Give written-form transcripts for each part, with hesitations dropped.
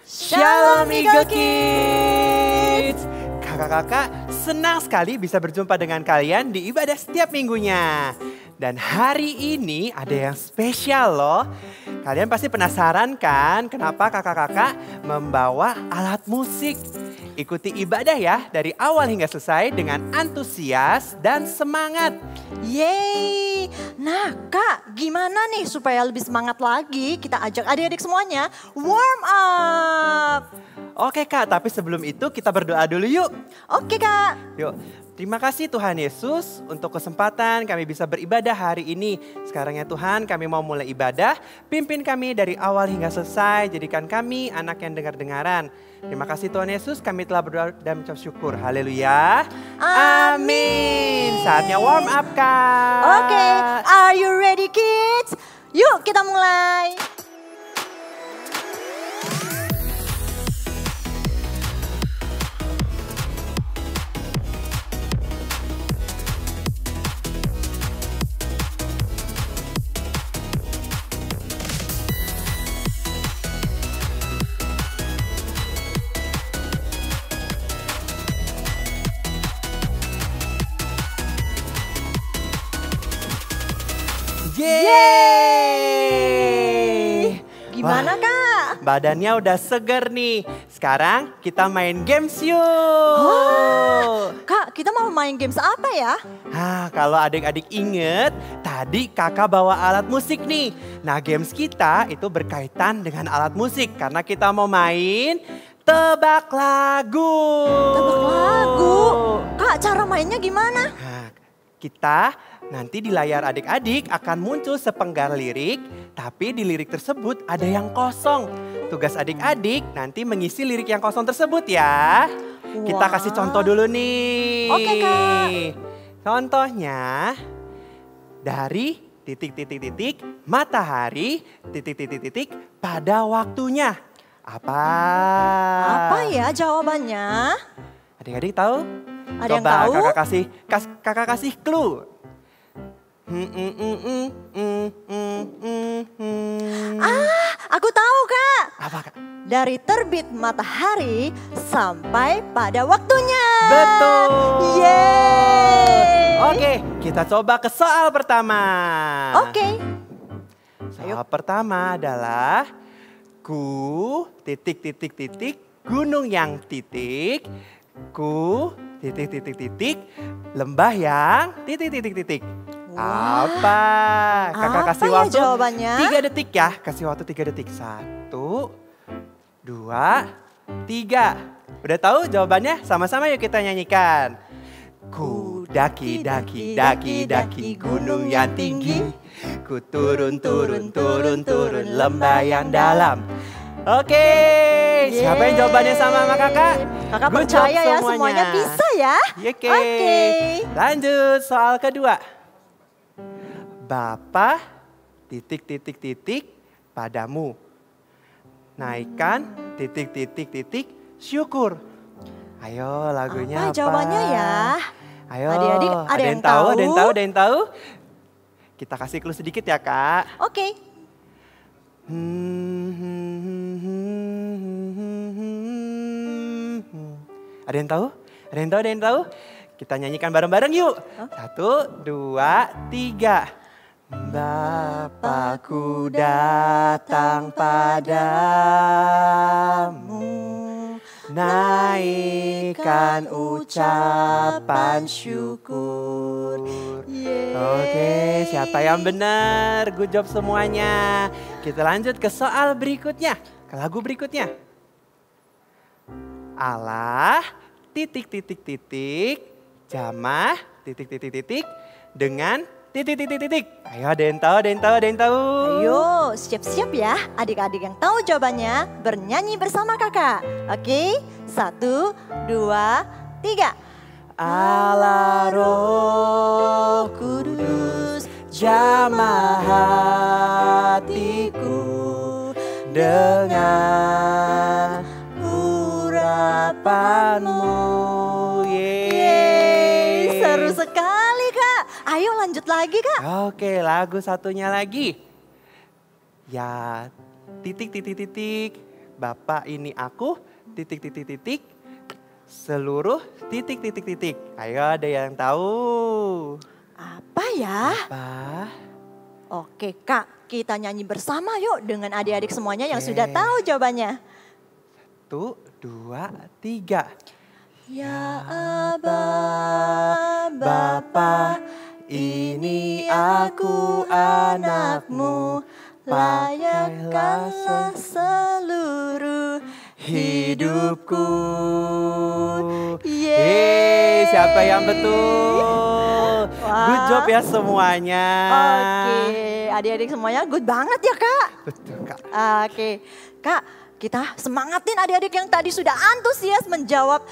Shalom Eagle Kids. Kakak-kakak senang sekali bisa berjumpa dengan kalian di ibadah setiap minggunya. Dan hari ini ada yang spesial loh. Kalian pasti penasaran kan kenapa kakak-kakak membawa alat musik. Ikuti ibadah ya dari awal hingga selesai dengan antusias dan semangat. Yeay! Nah Kak, gimana nih supaya lebih semangat lagi? Kita ajak adik-adik semuanya warm up. Oke Kak, tapi sebelum itu kita berdoa dulu yuk. Oke Kak. Yuk, terima kasih Tuhan Yesus untuk kesempatan kami bisa beribadah hari ini. Sekarang ya Tuhan, kami mau mulai ibadah. Pimpin kami dari awal hingga selesai. Jadikan kami anak yang dengar-dengaran. Terima kasih Tuhan Yesus, kami telah berdoa dan mengucap syukur. Haleluya. Amin. Saatnya warm up Kak. Oke, are you ready kids? Yuk kita mulai. Yeay. Gimana Wah, Kak? badannya udah seger nih. Sekarang kita main games yuk. Kak, kita mau main games apa ya? Kalau adik-adik inget, tadi kakak bawa alat musik nih. Nah, games kita itu berkaitan dengan alat musik karena kita mau main tebak lagu. Tebak lagu. Kak, cara mainnya gimana? Nah, kita nanti di layar adik-adik akan muncul sepenggal lirik, tapi di lirik tersebut ada yang kosong. Tugas adik-adik nanti mengisi lirik yang kosong tersebut ya. Kita kasih contoh dulu nih. Oke, Kak. Contohnya dari titik-titik-titik matahari titik-titik-titik pada waktunya. Apa ya jawabannya? Adik-adik tahu? Ada yang Coba tahu? kakak kasih clue. Aku tahu Kak. Apa Kak? Dari terbit matahari sampai pada waktunya. Betul. Yeay. Oke, kita coba ke soal pertama. Oke. Soal pertama adalah titik gunung yang titik titik lembah yang titik. Apa? Kakak Apa kasih ya waktu jawabannya? 3 detik ya. Kasih waktu 3 detik. 1, 2, 3. Udah tahu jawabannya? Sama-sama yuk kita nyanyikan. Ku daki gunung yang tinggi. Ku turun lembah yang dalam. Oke, siapa yang jawabannya sama kakak? Kakak Good job percaya ya semuanya bisa ya? Oke. Lanjut soal kedua. Bapa titik padamu. Naikkan titik syukur. Ayo lagunya apa? Jawabannya ya? Ayo. Adik-adik ada yang Ada yang tahu? Kita kasih clue sedikit ya Kak. Oke. Ada yang tahu? Kita nyanyikan bareng-bareng yuk. 1, 2, 3. Bapakku datang padamu, naikkan ucapan syukur. Oke, siapa yang benar? Good job semuanya. Kita lanjut ke soal berikutnya, ke lagu berikutnya. Allah titik jamah titik dengan titik. Ayo ada yang tahu? Ayo siap-siap ya adik-adik yang tahu jawabannya bernyanyi bersama kakak. Oke, 1, 2, 3. Allah Roh Kudus jamah hatiku dengan urapanmu. Yeay, seru sekali Kak. Ayo lanjut lagi Kak. Oke, lagu satunya lagi. Ya, titik Bapa ini aku, titik, titik, titik. Seluruh titik, titik, titik. Ayo ada yang tahu? Apa ya? Apa? Oke Kak, kita nyanyi bersama yuk dengan adik-adik semuanya yang Oke. sudah tahu jawabannya. 1, 2, 3. Ya Aba, Bapa, ini aku anakmu, layakkanlah seluruh hidupku. Yeay, siapa yang betul? Wah. Good job ya semuanya. Oke, adik-adik semuanya good banget ya Kak. Betul Kak. Oke, Kak, kita semangatin adik-adik yang tadi sudah antusias menjawab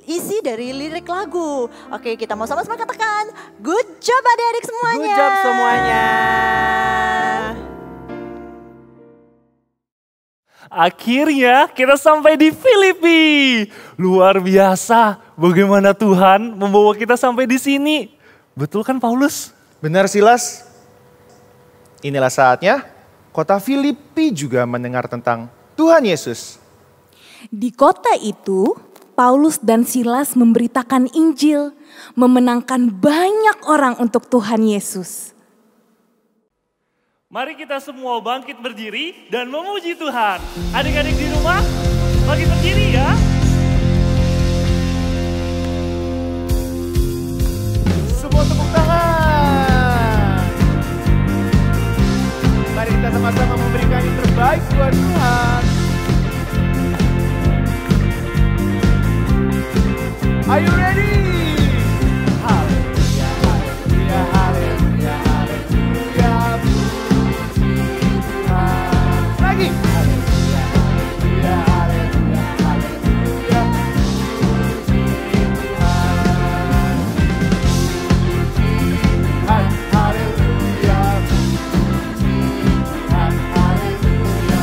isi dari lirik lagu. Oke, kita mau sama-sama katakan good job adik-adik semuanya. Good job semuanya. Akhirnya kita sampai di Filipi. Luar biasa bagaimana Tuhan membawa kita sampai di sini. Betul kan Paulus? Benar Silas? Inilah saatnya kota Filipi juga mendengar tentang Tuhan Yesus. Di kota itu, Paulus dan Silas memberitakan Injil, memenangkan banyak orang untuk Tuhan Yesus. Mari kita semua bangkit berdiri dan memuji Tuhan. Adik-adik di rumah, bangkit berdiri ya. Semua tepuk tangan. Mari kita sama-sama memberikan yang terbaik buat Tuhan. Are you ready? Haleluya, haleluya, haleluya, haleluya. Puji Tuhan. Lagi. Haleluya, haleluya, haleluya, haleluya. Puji Tuhan. Puji Tuhan, haleluya. Puji Tuhan, haleluya. Puji Tuhan, haleluya.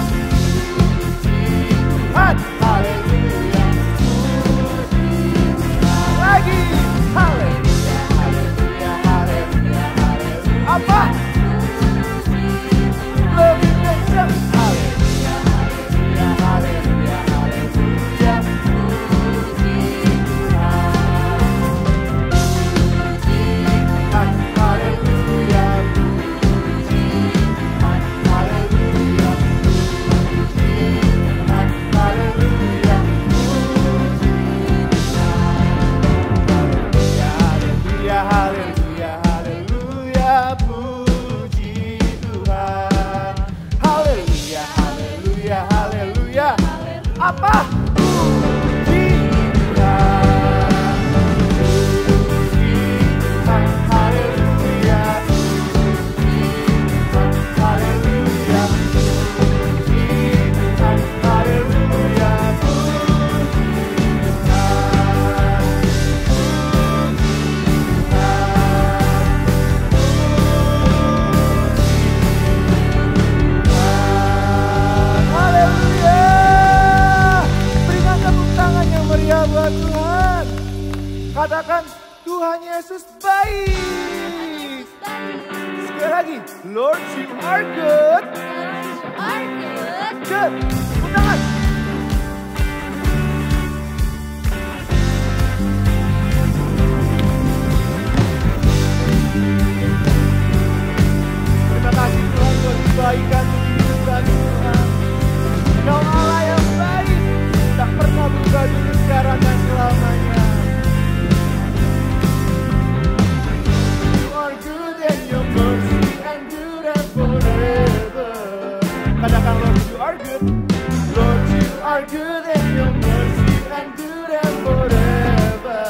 Lagi. Haleluya, haleluya, haleluya, haleluya. Apa? Lebih kencang. Haleluya, haleluya, haleluya, haleluya. Puji Tuhan. Puji Tuhan, haleluya. Puji Tuhan, haleluya. Puji Tuhan, haleluya. Haleluya, haleluya, haleluya, puji Tuhan. Haleluya, haleluya, haleluya. Apa? Puji Tuhan. Puji Tuhan, haleluya. Puji Tuhan, haleluya. Puji Tuhan, haleluya. Puji Tuhan. Haleluya. Berikan tepuk tangan yang meriah buat Tuhan. Katakan Tuhan Yesus baik. Sekali lagi, Lord you are good. Good. Tepuk tangan. Terima kasih Tuhan buat kebaikan kehidupan Tuhan. Kau Allah yang baik, tak pernah berubah dulu sekarang dan selamanya. You are good and your mercy endure forever. Katakan Lord you are good. Lord you are good and your mercy endure forever.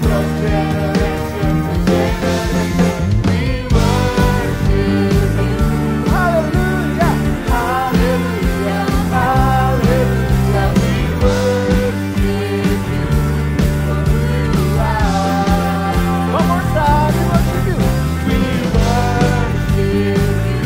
From generation to generation, we worship you. Hallelujah, hallelujah, hallelujah. We worship you for who you are. One more time, we worship you. We worship you.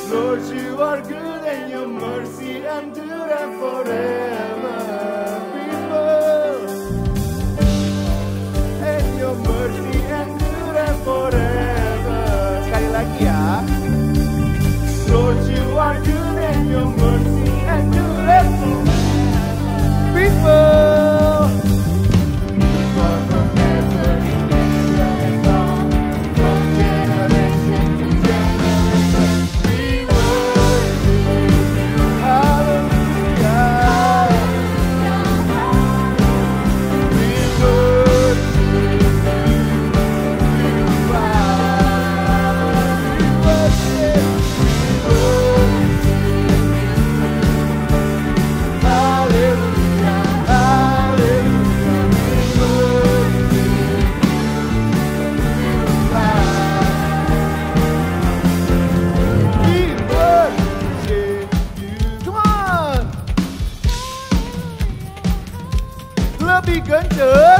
Lord, you are good and your mercy endureth forever. People, and your mercy endureth forever. Sekali lagi ya. Lord, you are good and your mercy endureth forever. People. Lebih gencar.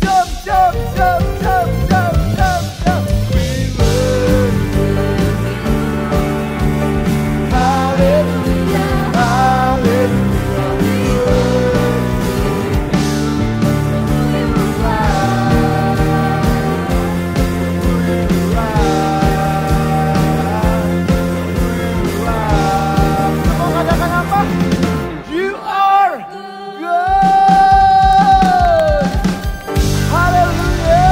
Jump, jump, jump, jump, jump, jump, jump. We worship you. Hallelujah, hallelujah. We worship you. Semua katakan apa? You are good. Hallelujah.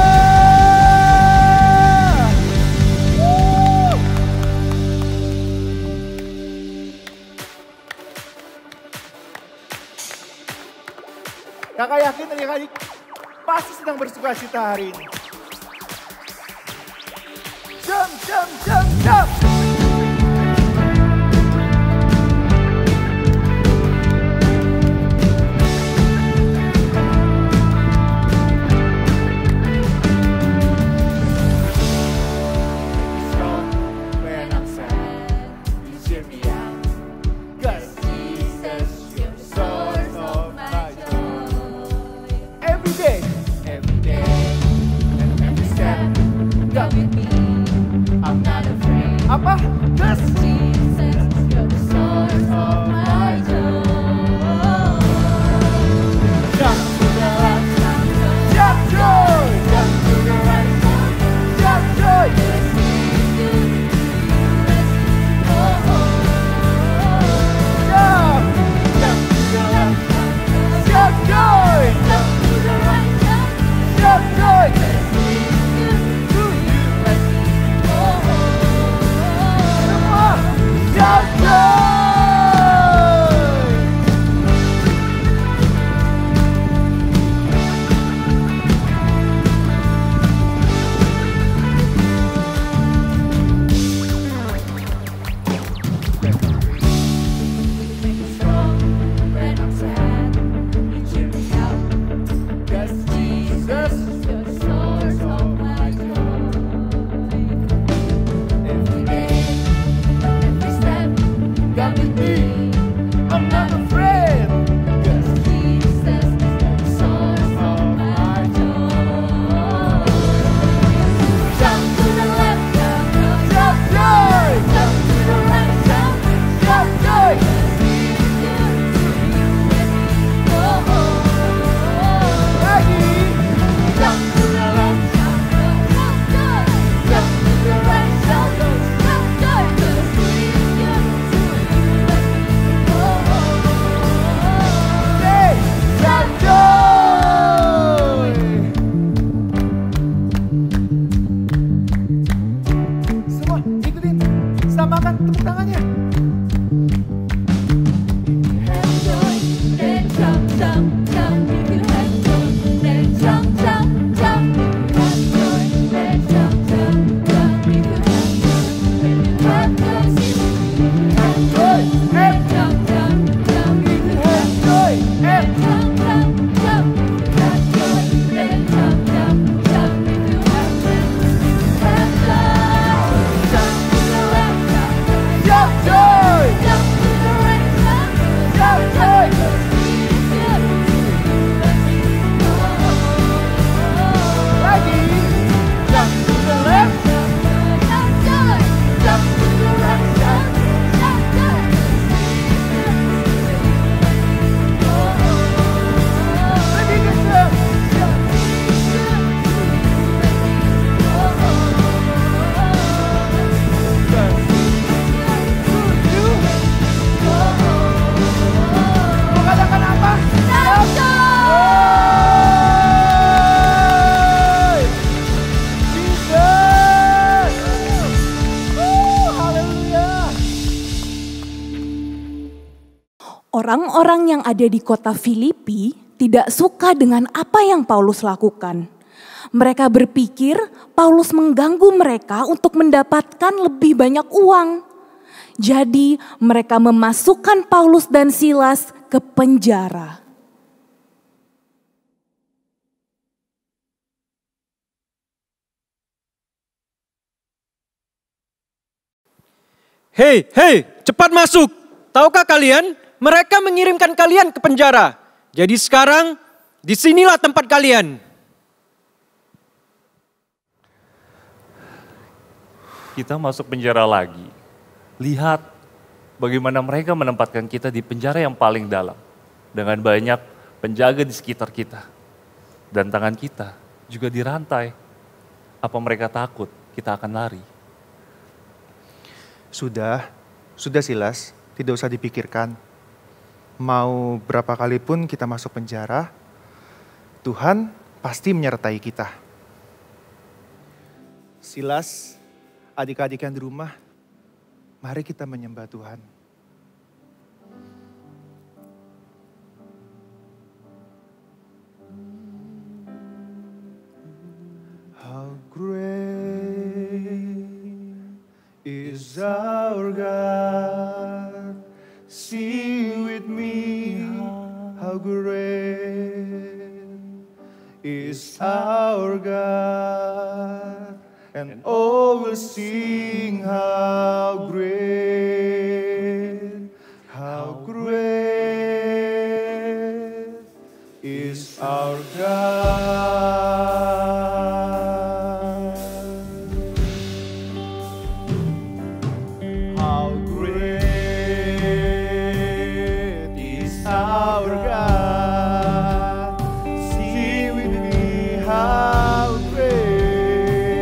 Woo. Kakak yakin adik-adik pasti sedang bersuka cita hari ini. Jump, jump, jump, jump. Orang-orang yang ada di kota Filipi tidak suka dengan apa yang Paulus lakukan. Mereka berpikir Paulus mengganggu mereka untuk mendapatkan lebih banyak uang. Jadi mereka memasukkan Paulus dan Silas ke penjara. Hei, cepat masuk. Tahukah kalian, mereka mengirimkan kalian ke penjara. Jadi sekarang, disinilah tempat kalian. Kita masuk penjara lagi. Lihat bagaimana mereka menempatkan kita di penjara yang paling dalam. Dengan banyak penjaga di sekitar kita. Dan tangan kita juga dirantai. Apa mereka takut kita akan lari? Sudah Silas, tidak usah dipikirkan. Mau berapa kali pun kita masuk penjara, Tuhan pasti menyertai kita. Silas, adik-adik yang di rumah, mari kita menyembah Tuhan. How great is our God. Sing with me, how great is our God. And all will sing how great is our God. How great is our God. Sing with me, how great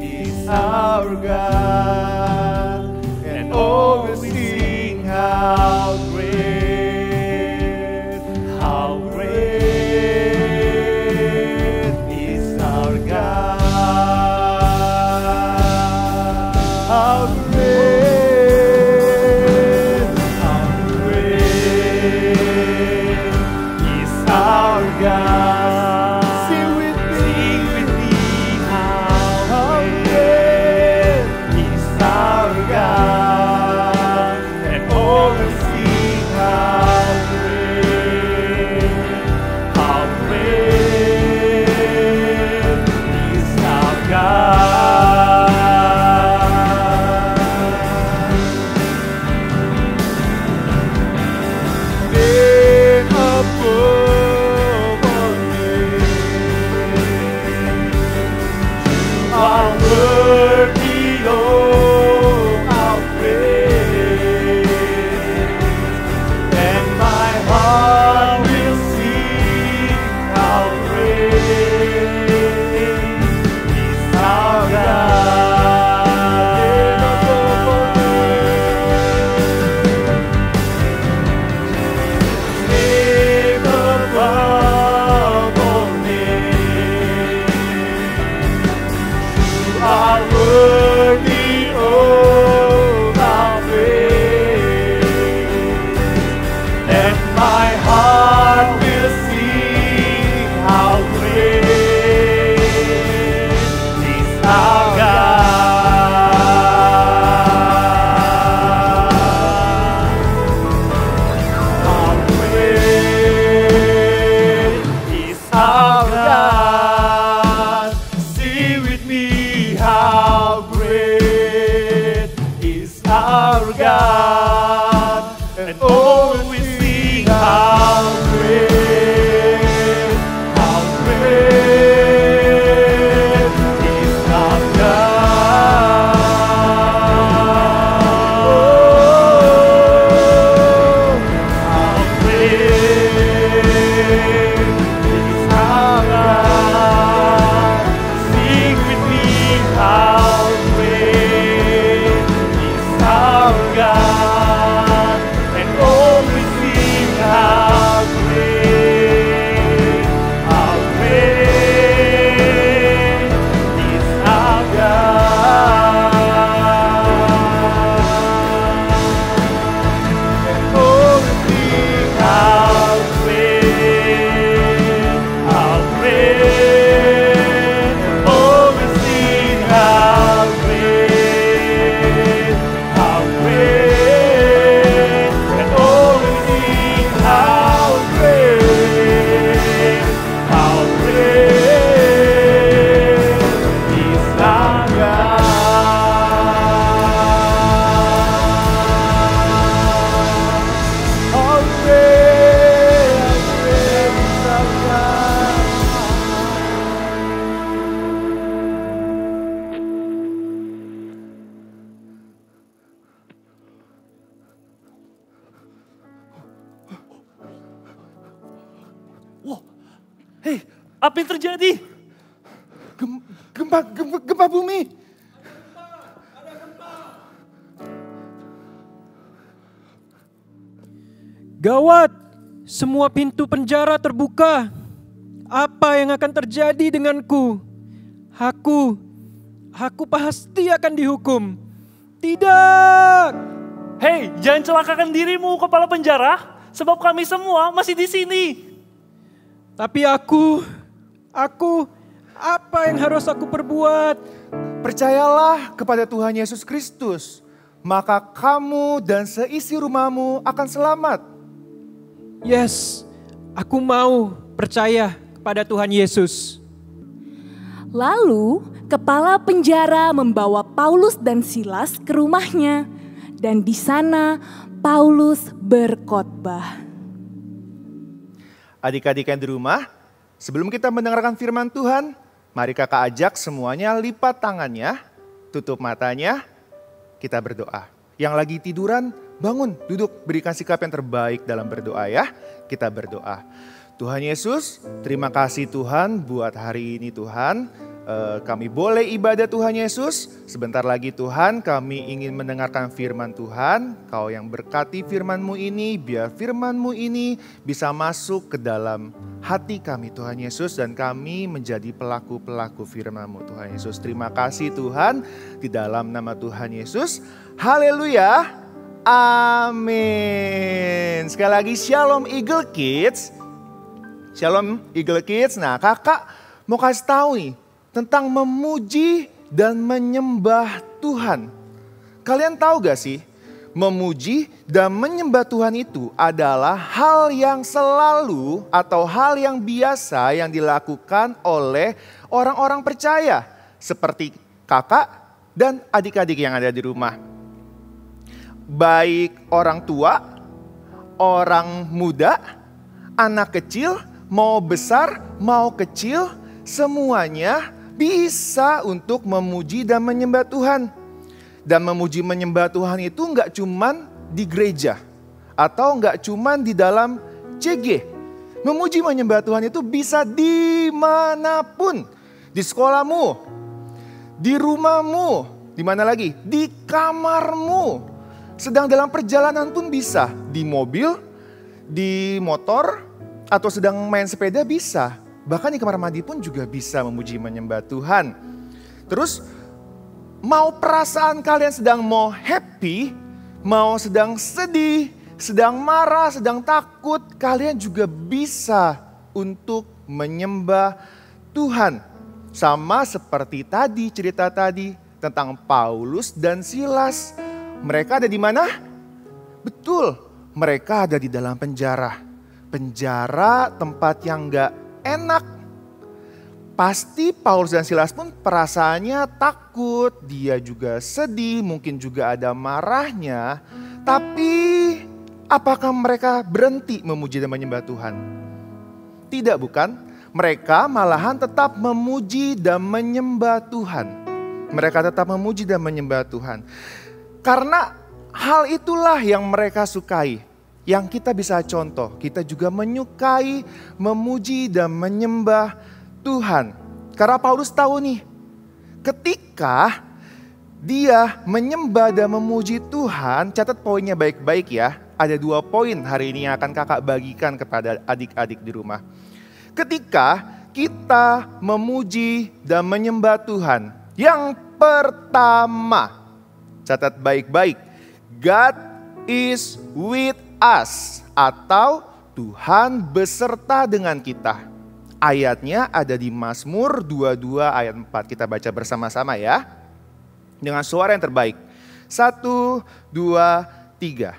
is our God. And all will sing how great is our God. How great is our God. Sing with me, how great is our God. And all will sing how great is our God. Name above all names, you are worthy of our praise, and my heart will sing how great is our God. Name above all names, you are worthy of our praise, and my heart will sing how great is our God. How great is our God. Sing with me, how great is our God. And all will sing how great is our God. Oh, how great is our God. Sing with me, how great is our God. Apa yang terjadi? Gempa bumi. Gawat, semua pintu penjara terbuka. Apa yang akan terjadi denganku? Aku pasti akan dihukum. Tidak! Hei, jangan celakakan dirimu, kepala penjara, sebab kami semua masih di sini. Tapi aku, apa yang harus aku perbuat? Percayalah kepada Tuhan Yesus Kristus, maka kamu dan seisi rumahmu akan selamat. Yes, aku mau percaya kepada Tuhan Yesus. Lalu kepala penjara membawa Paulus dan Silas ke rumahnya. Dan di sana Paulus berkhotbah. Adik-adik yang di rumah, sebelum kita mendengarkan firman Tuhan, mari kakak ajak semuanya lipat tangannya, tutup matanya, kita berdoa. Yang lagi tiduran, bangun, duduk, berikan sikap yang terbaik dalam berdoa ya. Kita berdoa. Tuhan Yesus, terima kasih Tuhan buat hari ini Tuhan. Kami boleh ibadah Tuhan Yesus. Sebentar lagi Tuhan kami ingin mendengarkan firman Tuhan. Kau yang berkati firman-Mu ini, biar firman-Mu ini bisa masuk ke dalam hati kami Tuhan Yesus. Dan kami menjadi pelaku-pelaku firman-Mu Tuhan Yesus. Terima kasih Tuhan, di dalam nama Tuhan Yesus. Haleluya, amin. Sekali lagi Shalom Eagle Kids. Shalom Eagle Kids. Nah kakak mau kasih tahu nih tentang memuji dan menyembah Tuhan. Kalian tahu gak sih, memuji dan menyembah Tuhan itu adalah hal yang selalu atau hal yang biasa yang dilakukan oleh orang-orang percaya. Seperti kakak dan adik-adik yang ada di rumah. Baik orang tua, orang muda, anak kecil, mau besar, mau kecil, semuanya bisa untuk memuji dan menyembah Tuhan. Dan memuji menyembah Tuhan itu nggak cuman di gereja atau nggak cuman di dalam CG. Memuji menyembah Tuhan itu bisa dimanapun, di sekolahmu, di rumahmu, di mana lagi, di kamarmu, sedang dalam perjalanan pun bisa, di mobil, di motor, atau sedang main sepeda bisa. Bahkan di kamar mandi pun juga bisa memuji menyembah Tuhan. Terus mau perasaan kalian sedang mau happy, mau sedang sedih, sedang marah, sedang takut, kalian juga bisa untuk menyembah Tuhan. Sama seperti tadi cerita tadi tentang Paulus dan Silas. Mereka ada di mana? Betul, mereka ada di dalam penjara. Penjara tempat yang gak enak. Pasti Paulus dan Silas pun perasaannya takut, dia juga sedih, mungkin juga ada marahnya. Tapi apakah mereka berhenti memuji dan menyembah Tuhan? Tidak bukan? Mereka malahan tetap memuji dan menyembah Tuhan. Mereka tetap memuji dan menyembah Tuhan. Karena hal itulah yang mereka sukai. Yang kita bisa contoh, kita juga menyukai, memuji dan menyembah Tuhan. Karena Paulus tahu nih, ketika dia menyembah dan memuji Tuhan, catat poinnya baik-baik ya. Ada 2 poin hari ini yang akan kakak bagikan kepada adik-adik di rumah. Ketika kita memuji dan menyembah Tuhan, yang pertama, catat baik-baik, God is with us, atau Tuhan beserta dengan kita. Ayatnya ada di Mazmur 22 ayat 4. Kita baca bersama-sama ya. Dengan suara yang terbaik. 1, 2, 3.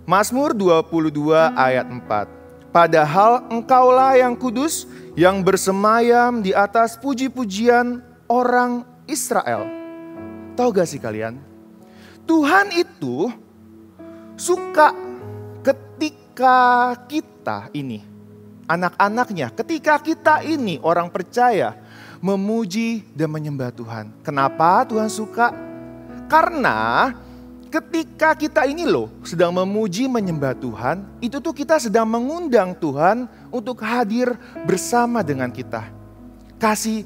Mazmur 22 ayat 4. Padahal engkaulah yang kudus, yang bersemayam di atas puji-pujian orang Israel. Tahu gak sih kalian? Tuhan itu suka ketika kita ini, anak-anaknya, ketika kita ini orang percaya memuji dan menyembah Tuhan. Kenapa Tuhan suka? Karena ketika kita ini loh sedang memuji menyembah Tuhan, itu tuh kita sedang mengundang Tuhan untuk hadir bersama dengan kita. Kasih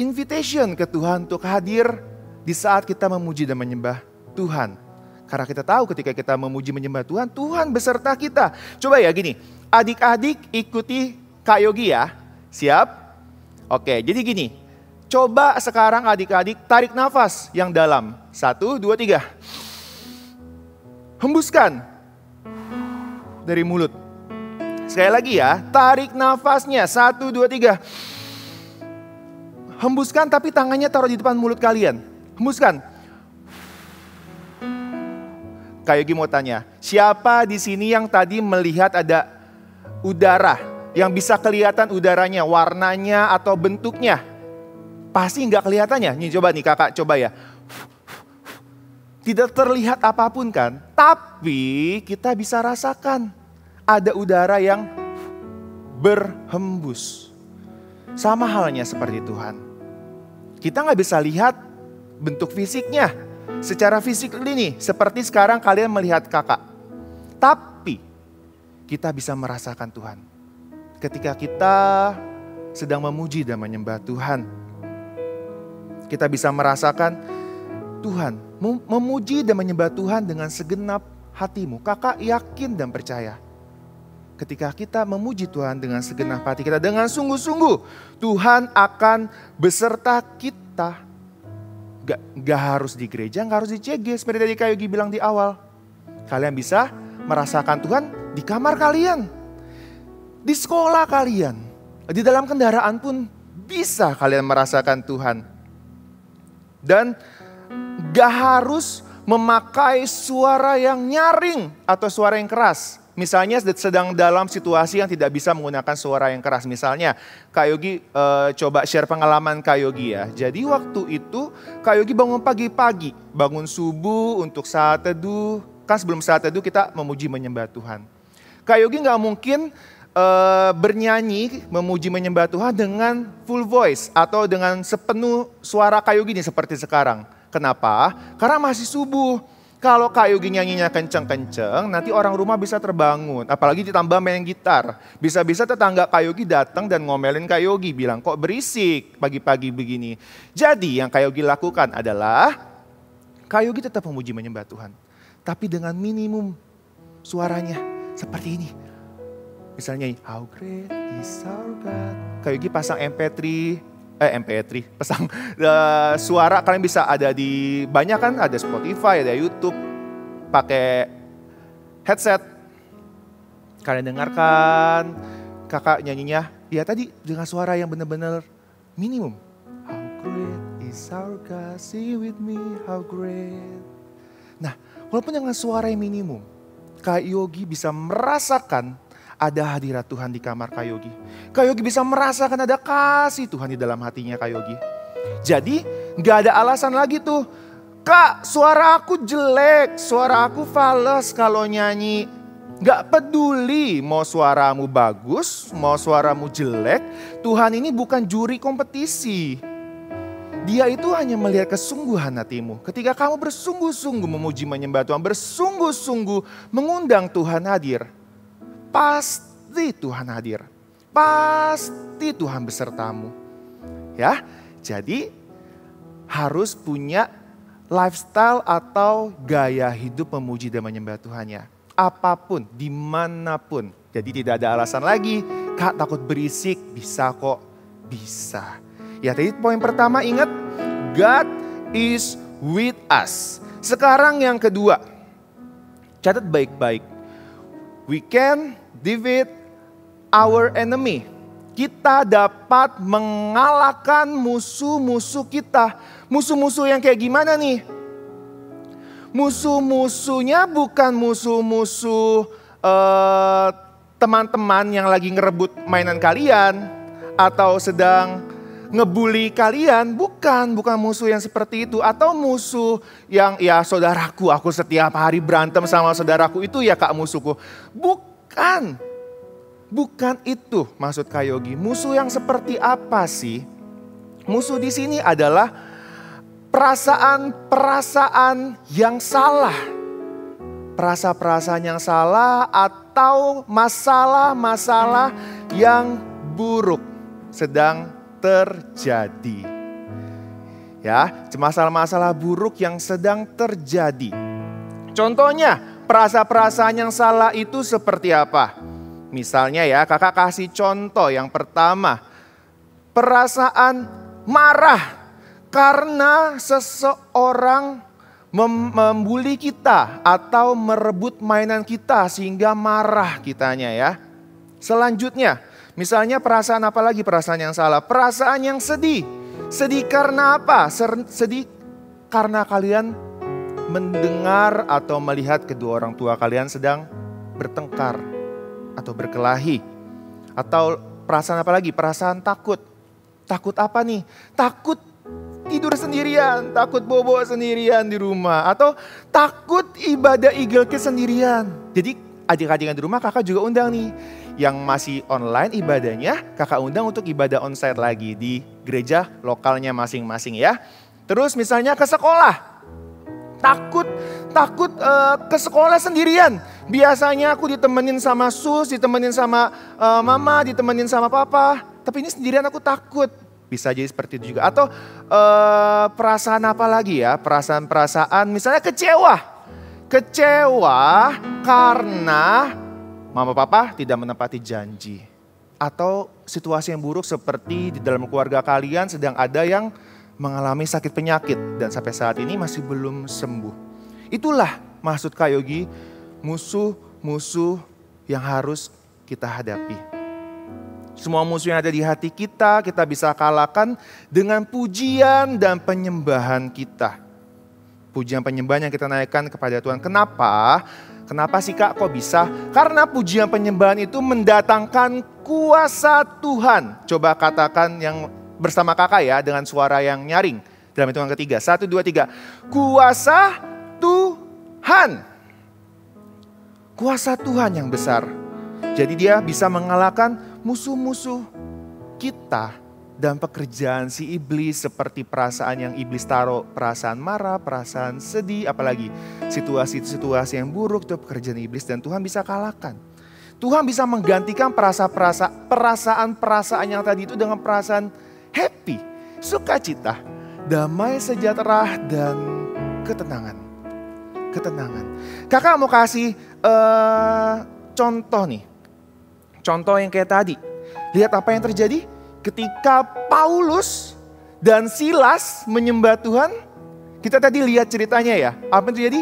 invitation ke Tuhan untuk hadir di saat kita memuji dan menyembah Tuhan. Karena kita tahu ketika kita memuji menyembah Tuhan, Tuhan beserta kita. Coba ya gini, adik-adik ikuti Kak Yogi ya. Siap? Oke, jadi gini. Coba sekarang adik-adik tarik nafas yang dalam. 1, 2, 3. Hembuskan dari mulut. Sekali lagi ya, tarik nafasnya. 1, 2, 3. Hembuskan tapi tangannya taruh di depan mulut kalian. Hembuskan. Kak Yogi mau tanya, siapa di sini yang tadi melihat ada udara? Yang bisa kelihatan udaranya, warnanya atau bentuknya? Pasti nggak kelihatannya. Nih coba nih kakak coba ya. Tidak terlihat apapun kan, tapi kita bisa rasakan ada udara yang berhembus. Sama halnya seperti Tuhan. Kita nggak bisa lihat bentuk fisiknya, secara fisik ini seperti sekarang kalian melihat kakak. Tapi kita bisa merasakan Tuhan. Ketika kita sedang memuji dan menyembah Tuhan, kita bisa merasakan Tuhan, memuji dan menyembah Tuhan dengan segenap hatimu. Kakak yakin dan percaya. Ketika kita memuji Tuhan dengan segenap hati kita, dengan sungguh-sungguh, Tuhan akan beserta kita. Gak harus di gereja, gak harus di CG. Seperti tadi Kak Yogi bilang di awal. Kalian bisa merasakan Tuhan di kamar kalian. Di sekolah kalian. Di dalam kendaraan pun bisa kalian merasakan Tuhan. Dan gak harus memakai suara yang nyaring atau suara yang keras. Misalnya sedang dalam situasi yang tidak bisa menggunakan suara yang keras. Misalnya Kak Yogi coba share pengalaman Kak Yogi ya. Jadi waktu itu Kak Yogi bangun pagi-pagi. Bangun subuh untuk saat teduh. Kan sebelum saat teduh kita memuji menyembah Tuhan. Kak Yogi gak mungkin bernyanyi memuji menyembah Tuhan dengan full voice. Atau dengan sepenuh suara Kak Yogi nih seperti sekarang. Kenapa? Karena masih subuh. Kalau Kak Yogi nyanyinya kenceng-kenceng, nanti orang rumah bisa terbangun. Apalagi ditambah main gitar. Bisa-bisa tetangga Kak Yogi datang dan ngomelin Kak Yogi. Bilang, kok berisik pagi-pagi begini. Jadi yang Kak Yogi lakukan adalah, Kak Yogi tetap memuji menyembah Tuhan. Tapi dengan minimum suaranya. Seperti ini. Misalnya, how great is our God. Kak Yogi pasang MP3, pasang suara, kalian bisa ada di banyak kan, ada Spotify, ada YouTube, pakai headset. Kalian dengarkan kakak nyanyinya, ya tadi dengan suara yang benar-benar minimum. How great is our God, sing with me, how great. Nah, walaupun dengan suara yang minimum, Kak Yogi bisa merasakan ada hadirat Tuhan di kamar Kak Yogi. Kak Yogi bisa merasakan ada kasih Tuhan di dalam hatinya Kak Yogi. Jadi gak ada alasan lagi tuh. Kak, suara aku jelek, suara aku fales kalau nyanyi. Gak peduli mau suaramu bagus, mau suaramu jelek. Tuhan ini bukan juri kompetisi. Dia itu hanya melihat kesungguhan hatimu. Ketika kamu bersungguh-sungguh memuji menyembah Tuhan, bersungguh-sungguh mengundang Tuhan hadir. Pasti Tuhan hadir. Pasti Tuhan besertamu. Ya, jadi harus punya lifestyle atau gaya hidup memuji dan menyembah Tuhannya. Apapun, dimanapun. Jadi tidak ada alasan lagi. Kak takut berisik, bisa kok. Bisa. Ya tadi poin pertama ingat, God is with us. Sekarang yang kedua, catat baik-baik. We can defeat our enemy. Kita dapat mengalahkan musuh-musuh kita. Musuh-musuh yang kayak gimana nih? Musuh-musuhnya bukan musuh-musuh teman-teman yang lagi ngerebut mainan kalian. Atau sedang ngebully kalian. Bukan musuh yang seperti itu. Atau musuh yang ya saudaraku, aku setiap hari berantem sama saudaraku itu ya kak musuhku. Bukan itu maksud Kak Yogi. Musuh yang seperti apa sih? Musuh di sini adalah perasaan-perasaan yang salah. Perasaan-perasaan yang salah atau masalah-masalah yang buruk sedang terjadi. Ya, masalah-masalah buruk yang sedang terjadi. Contohnya, perasaan-perasaan yang salah itu seperti apa? Misalnya ya, kakak kasih contoh yang pertama. Perasaan marah karena seseorang membuli kita atau merebut mainan kita sehingga marah kitanya ya. Selanjutnya, misalnya perasaan apa lagi perasaan yang salah? Perasaan yang sedih. Sedih karena apa? Sedih karena kalian mendengar atau melihat kedua orang tua kalian sedang bertengkar atau berkelahi. Atau perasaan apa lagi? Perasaan takut. Takut apa nih? Takut tidur sendirian, takut bobo sendirian di rumah, atau takut ibadah Eagle Kids sendirian. Jadi adik-adik yang di rumah kakak juga undang nih. Yang masih online ibadahnya kakak undang untuk ibadah onsite lagi di gereja lokalnya masing-masing ya. Terus misalnya ke sekolah. Takut ke sekolah sendirian. Biasanya aku ditemenin sama sus, ditemenin sama mama, ditemenin sama papa. Tapi ini sendirian aku takut. Bisa jadi seperti itu juga. Atau perasaan apa lagi ya? Perasaan-perasaan misalnya kecewa. Kecewa karena mama papa tidak menepati janji. Atau situasi yang buruk seperti di dalam keluarga kalian sedang ada yang mengalami sakit penyakit. Dan sampai saat ini masih belum sembuh. Itulah maksud Kak Yogi, musuh-musuh yang harus kita hadapi. Semua musuh yang ada di hati kita bisa kalahkan dengan pujian dan penyembahan kita. Pujian penyembahan yang kita naikkan kepada Tuhan. Kenapa? Kenapa sih Kak kok bisa? Karena pujian penyembahan itu mendatangkan kuasa Tuhan. Coba katakan yang bersama kakak ya dengan suara yang nyaring. Dalam hitungan ketiga. 1, 2, 3. Kuasa Tuhan. Kuasa Tuhan yang besar. Jadi dia bisa mengalahkan musuh-musuh kita dan pekerjaan si iblis seperti perasaan yang iblis taruh, perasaan marah, perasaan sedih, apalagi situasi-situasi yang buruk itu pekerjaan iblis dan Tuhan bisa kalahkan. Tuhan bisa menggantikan perasaan-perasaan yang tadi itu dengan perasaan happy, sukacita, damai, sejahtera dan ketenangan. Kakak mau kasih contoh nih. Contoh yang kayak tadi. Lihat apa yang terjadi ketika Paulus dan Silas menyembah Tuhan. Kita tadi lihat ceritanya ya. Apa yang terjadi?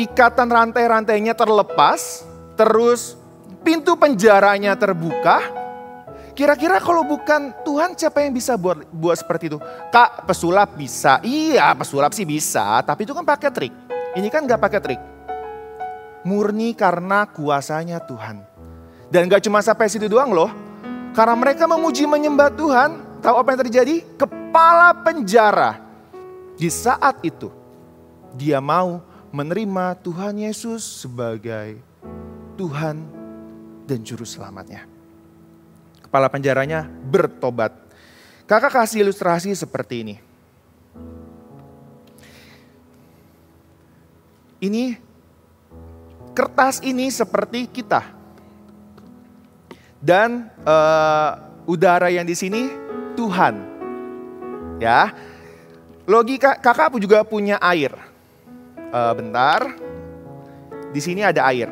Ikatan rantai-rantainya terlepas. Terus pintu penjaranya terbuka. Kira-kira kalau bukan Tuhan siapa yang bisa buat seperti itu? Kak, pesulap bisa. Iya, pesulap sih bisa. Tapi itu kan pakai trik. Ini kan gak pakai trik. Murni karena kuasanya Tuhan. Dan gak cuma sampai situ doang loh. Karena mereka memuji menyembah Tuhan. Tahu apa yang terjadi? Kepala penjara. Di saat itu. Dia mau menerima Tuhan Yesus sebagai Tuhan dan Juru Selamatnya. Kepala penjaranya bertobat. Kakak kasih ilustrasi seperti ini. Kertas ini seperti kita. Dan udara yang di sini Tuhan. Ya. Logika kakak juga punya air. Bentar. Di sini ada air.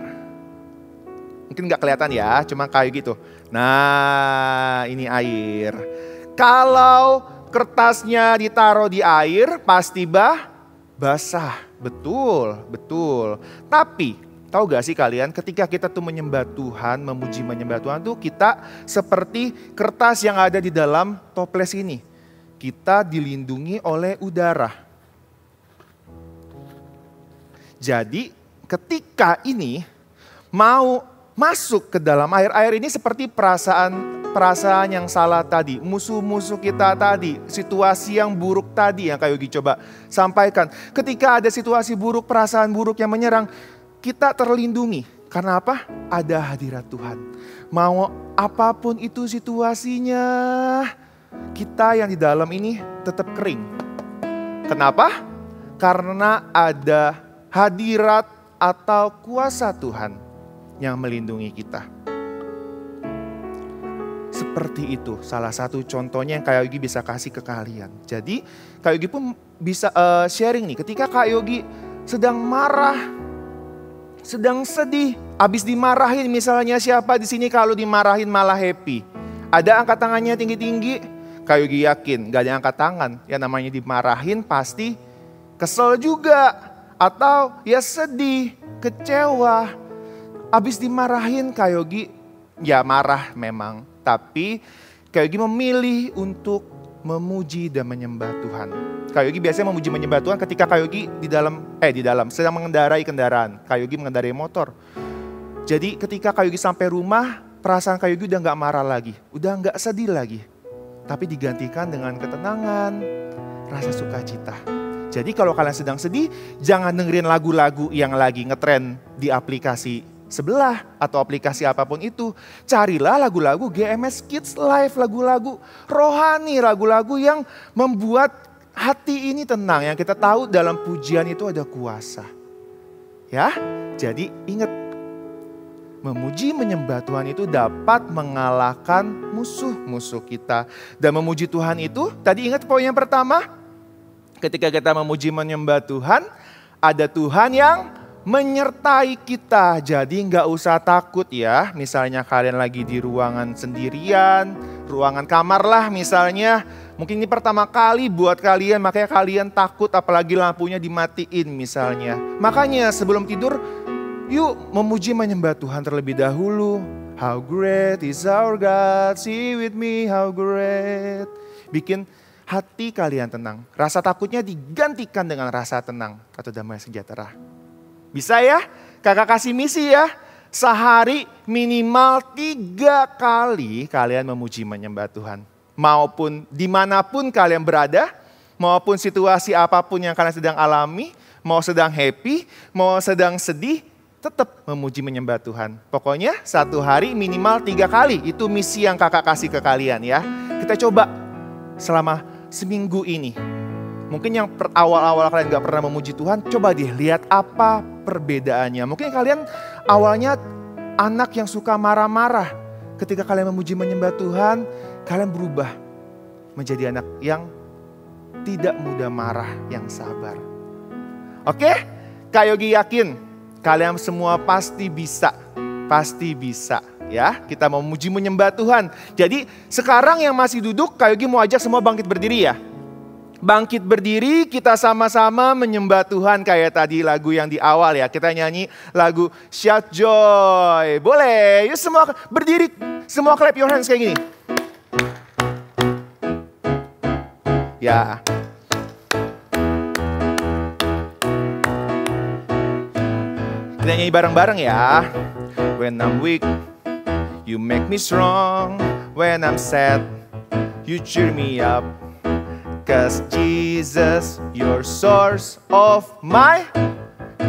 Mungkin nggak kelihatan ya, cuma kayak gitu. Nah, ini air. Kalau kertasnya ditaruh di air pasti basah. Betul. Tapi tahu gak sih kalian ketika kita tuh menyembah Tuhan, memuji menyembah Tuhan tuh kita seperti kertas yang ada di dalam toples ini. Kita dilindungi oleh udara. Jadi ketika ini mau masuk ke dalam air ini seperti perasaan yang salah tadi. Musuh-musuh kita tadi, situasi yang buruk tadi yang Kak Yogi coba sampaikan. Ketika ada situasi buruk, perasaan buruk yang menyerang, kita terlindungi. Karena apa? Ada hadirat Tuhan. Mau apapun itu situasinya, kita yang di dalam ini tetap kering. Kenapa? Karena ada hadirat atau kuasa Tuhan yang melindungi kita. Seperti itu salah satu contohnya yang Kak Yogi bisa kasih ke kalian. Jadi Kak Yogi pun bisa sharing nih, ketika Kak Yogi sedang marah, sedang sedih, habis dimarahin, misalnya siapa di sini kalau dimarahin malah happy? Ada angkat tangannya tinggi-tinggi? Kak Yogi yakin gak ada yang angkat tangan. Yang namanya dimarahin pasti kesel juga, atau ya sedih, kecewa. Habis dimarahin Kak Yogi ya marah memang, tapi Kak Yogi memilih untuk memuji dan menyembah Tuhan. Kak Yogi biasanya memuji menyembah Tuhan ketika Kak Yogi di dalam sedang mengendarai kendaraan. Kak Yogi mengendarai motor. Jadi ketika Kak Yogi sampai rumah, perasaan Kak Yogi udah gak marah lagi, udah gak sedih lagi. Tapi digantikan dengan ketenangan, rasa sukacita. Jadi kalau kalian sedang sedih, jangan dengerin lagu-lagu yang lagi ngetren di aplikasi sebelah atau aplikasi apapun itu. Carilah lagu-lagu GMS Kids Live, lagu-lagu rohani, lagu-lagu yang membuat hati ini tenang. Yang kita tahu dalam pujian itu ada kuasa. Ya, jadi ingat, memuji menyembah Tuhan itu dapat mengalahkan musuh-musuh kita. Dan memuji Tuhan itu, tadi ingat poin yang pertama, ketika kita memuji menyembah Tuhan, ada Tuhan yang menyertai kita. Jadi nggak usah takut ya. Misalnya kalian lagi di ruangan sendirian, ruangan kamar lah misalnya. Mungkin ini pertama kali buat kalian, makanya kalian takut apalagi lampunya dimatiin misalnya. Makanya sebelum tidur, yuk memuji menyembah Tuhan terlebih dahulu. How great is our God, see with me how great. Bikin hati kalian tenang. Rasa takutnya digantikan dengan rasa tenang atau damai sejahtera. Bisa ya? Kakak kasih misi ya. Sehari minimal 3 kali kalian memuji menyembah Tuhan. Maupun dimanapun kalian berada, maupun situasi apapun yang kalian sedang alami, mau sedang happy, mau sedang sedih, tetap memuji menyembah Tuhan. Pokoknya 1 hari minimal 3 kali. Itu misi yang kakak kasih ke kalian ya. Kita coba selama seminggu ini. Mungkin yang awal-awal kalian gak pernah memuji Tuhan, coba deh lihat apa perbedaannya. Mungkin kalian awalnya anak yang suka marah-marah. Ketika kalian memuji menyembah Tuhan, kalian berubah menjadi anak yang tidak mudah marah, yang sabar. Oke? Kak Yogi yakin kalian semua pasti bisa. Pasti bisa ya. Kita mau memuji menyembah Tuhan. Jadi sekarang yang masih duduk, Kak Yogi mau ajak semua bangkit berdiri ya. Bangkit berdiri, kita sama-sama menyembah Tuhan kayak tadi lagu yang di awal ya. Kita nyanyi lagu Shout Joy. Boleh, yuk semua berdiri, semua clap your hands kayak gini. Ya. Kita nyanyi bareng-bareng ya. When I'm weak, you make me strong. When I'm sad, you cheer me up. 'Cause Jesus, your source of my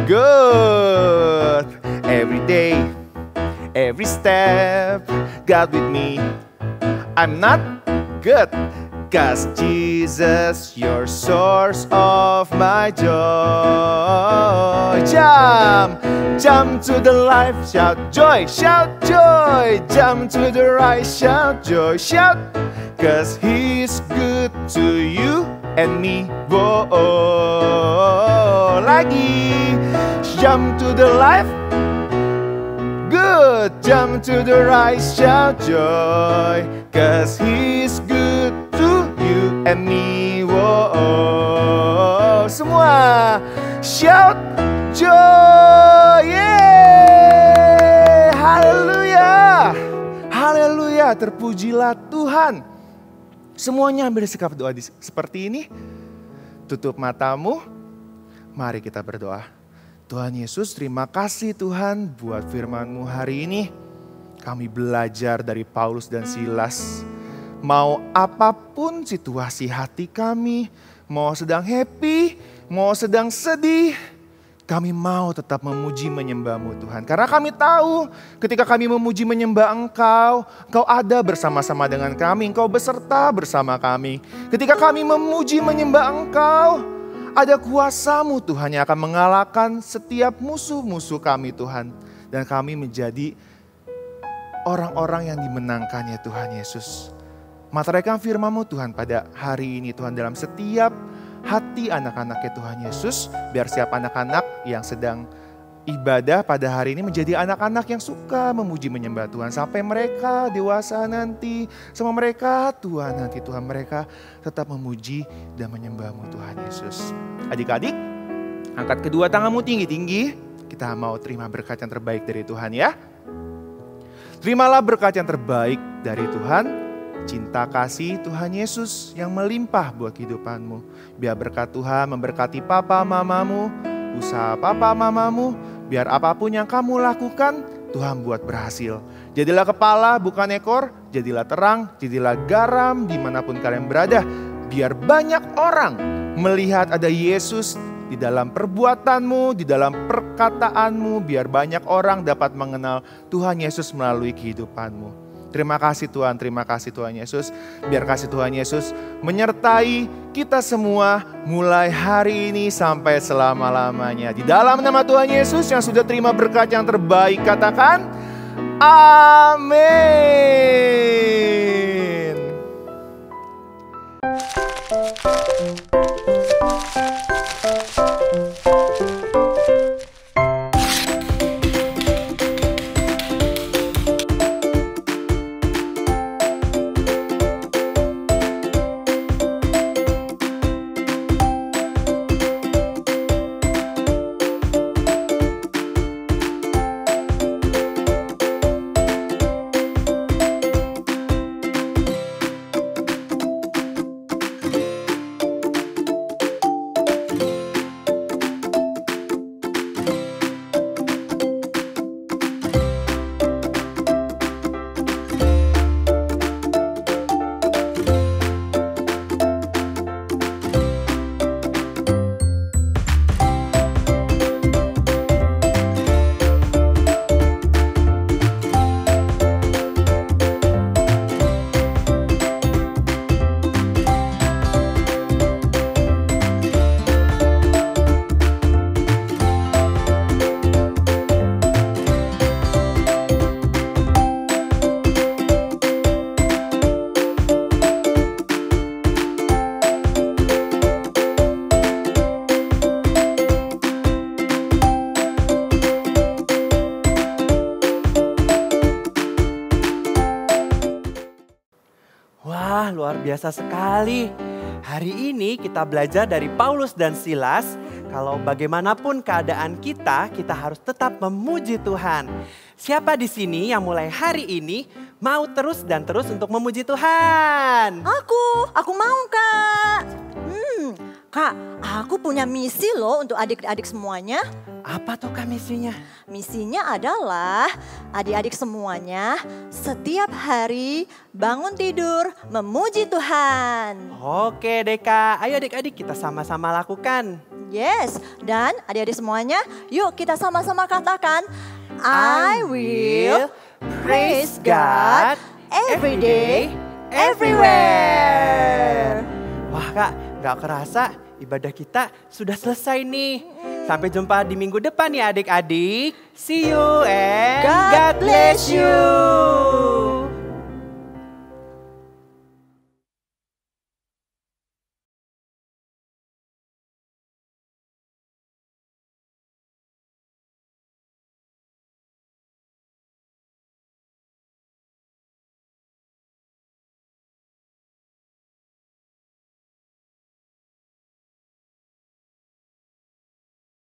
good. Every day, every step, God with me. I'm not good. 'Cause Jesus, your source of my joy. Jump to the life, shout joy, shout joy. Jump to the right, shout joy, shout. 'Cause He's good to you and me. Whoa, lagi. Jump to the life, good. Jump to the right, shout joy. 'Cause He's good to you and me. Whoa, semua shout joy. Yeah, haleluya, haleluya. Terpujilah Tuhan. Semuanya ambil sikap doa seperti ini. Tutup matamu. Mari kita berdoa. Tuhan Yesus, terima kasih Tuhan buat firman-Mu hari ini. Kami belajar dari Paulus dan Silas. Mau apapun situasi hati kami, mau sedang happy, mau sedang sedih, Kami mau tetap memuji menyembah-Mu Tuhan. Karena kami tahu ketika kami memuji menyembah Engkau, Engkau ada bersama-sama dengan kami, Engkau beserta bersama kami. Ketika kami memuji menyembah Engkau, ada kuasa-Mu Tuhan yang akan mengalahkan setiap musuh-musuh kami Tuhan. Dan kami menjadi orang-orang yang dimenangkan ya Tuhan Yesus. Materaikan firman-Mu Tuhan pada hari ini Tuhan dalam setiap hati anak-anaknya Tuhan Yesus. Biar setiap anak-anak yang sedang ibadah pada hari ini menjadi anak-anak yang suka memuji menyembah Tuhan. Sampai mereka dewasa nanti, sama mereka Tuhan nanti Tuhan mereka tetap memuji dan menyembah-Mu Tuhan Yesus. Adik-adik, angkat kedua tanganmu tinggi-tinggi. Kita mau terima berkat yang terbaik dari Tuhan ya. Terimalah berkat yang terbaik dari Tuhan. Cinta kasih Tuhan Yesus yang melimpah buat kehidupanmu. Biar berkat Tuhan memberkati papa mamamu, usaha papa mamamu. Biar apapun yang kamu lakukan, Tuhan buat berhasil. Jadilah kepala bukan ekor, jadilah terang, jadilah garam dimanapun kalian berada. Biar banyak orang melihat ada Yesus di dalam perbuatanmu, di dalam perkataanmu. Biar banyak orang dapat mengenal Tuhan Yesus melalui kehidupanmu. Terima kasih Tuhan Yesus. Biar kasih Tuhan Yesus menyertai kita semua mulai hari ini sampai selama-lamanya. Di dalam nama Tuhan Yesus yang sudah terima berkat yang terbaik, katakan amin. Wah, luar biasa sekali. Hari ini kita belajar dari Paulus dan Silas. Kalau bagaimanapun keadaan kita harus tetap memuji Tuhan. Siapa di sini yang mulai hari ini mau terus dan terus untuk memuji Tuhan? Aku mau Kak. Kak, aku punya misi loh untuk adik-adik semuanya. Apa tuh Kak misinya? Misinya adalah adik-adik semuanya setiap hari bangun tidur memuji Tuhan. Oke deh Kak, ayo adik-adik kita sama-sama lakukan. Yes, dan adik-adik semuanya yuk kita sama-sama katakan I will praise God every day, everywhere. Wah Kak, gak kerasa ibadah kita sudah selesai nih. Sampai jumpa di minggu depan ya adik-adik. See you and God bless you.